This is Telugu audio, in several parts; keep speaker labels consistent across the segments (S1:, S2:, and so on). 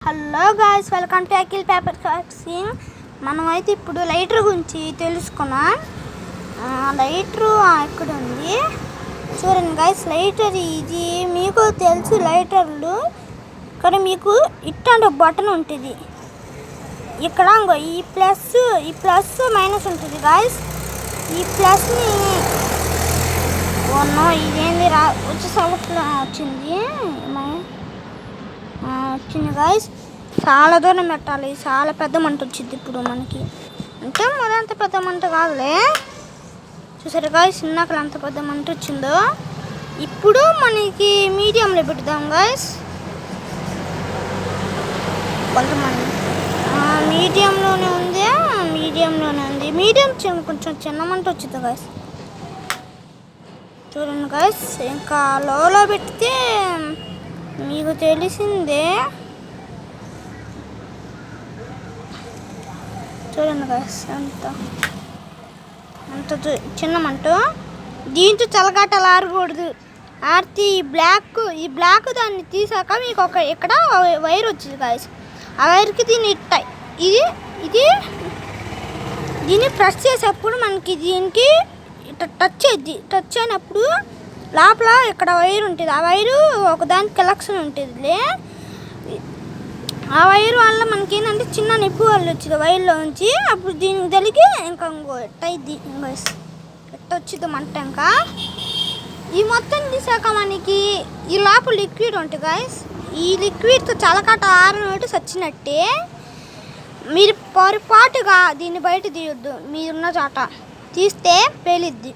S1: Hello guys, welcome to Akhil paper cutting. మనమైతే ఇప్పుడు లైటర్ గురించి తెలుసుకున్నాం. లైటర్ ఎక్కడ ఉంది చూడండి గాయ్స్. లైటర్ ఇది మీకు తెలుసు లైటర్లు. ఇక్కడ మీకు ఇట్లాంటి బటన్ ఉంటుంది. ఇక్కడ ఈ ప్లస్ మైనస్ ఉంటుంది గాయ్స్. ఈ ప్లస్ని ఇదేంది వచ్చే సంవత్సరం వచ్చింది గాయస్. చాలా దూరం పెట్టాలి, చాలా పెద్ద మంట వచ్చింది ఇప్పుడు మనకి. అంటే మొదంత పెద్ద మంట కాదులే, చూసారు గాయస్ ఇందాకలు అంత పెద్ద మంట వచ్చిందో. ఇప్పుడు మనకి మీడియంలో పెడదాం గాయస్. కొంతమంది మీడియంలోనే ఉంది. మీడియం కొంచెం చిన్న మంట వచ్చింది గాయస్. చూడండి గాయస్, ఇంకా లోలో పెడితే మీకు తెలిసిందే. చూడండి గాయస్ అంత చిన్న మంట. దీంతో చల్లగాటలు ఆరకూడదు. ఆడితే ఈ బ్లాక్ దాన్ని తీసాక మీకు ఇక్కడ వైర్ వచ్చింది గాయస్. ఆ వైర్కి దీన్ని ప్రెస్ చేసేప్పుడు మనకి దీనికి టచ్ అయినప్పుడు లోపల ఇక్కడ వైర్ ఉంటుంది. ఆ వైరు ఒకదానికి కలెక్షన్ ఉంటుంది. ఆ వైర్ వల్ల మనకి ఏంటంటే చిన్న నిప్పు వాళ్ళు వచ్చింది వైర్లో నుంచి. అప్పుడు దీనికి తెలిగి ఇంకా ఎట్ట అయింది ఎట్ట వచ్చింది మంట. ఇంకా ఈ మొత్తం తీసాక మనకి ఈ లోపల లిక్విడ్ ఉంటుంది గాయస్. ఈ లిక్విడ్తో చలకట ఆరినట్టు సచ్చినట్టే. మీరు పొరపాటుగా దీన్ని బయట తీయొద్దు. మీరున్న చోట తీస్తే పేలిద్ది,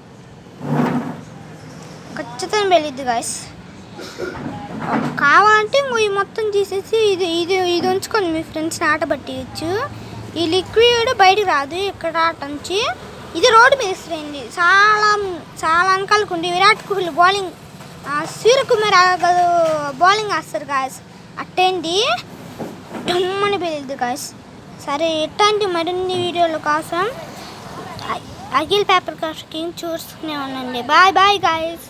S1: ఖచ్చితంగా వెళ్ళిద్ది గాయస్. కావాలంటే ఈ మొత్తం తీసేసి ఇది ఉంచుకొని మీ ఫ్రెండ్స్ని ఆట పట్టించు. ఈ లిక్విడ్ బయటకు రాదు ఇక్కడ నుంచి. ఇది రోడ్డు మీద ఇస్తుంది. చాలా అంకాలకు ఉండి విరాట్ కోహ్లీ బౌలింగ్, సూర్యకుమార్ బౌలింగ్ వేస్తారు గాయస్. అట్టేంటి డమ్మని పెళ్ళిద్ది గాయస్. సరే, ఎట్లాంటి మరిన్ని వీడియోల కోసం అఖిల్ పేపర్ కటింగ్ చూస్తూనే ఉండండి. Bye guys.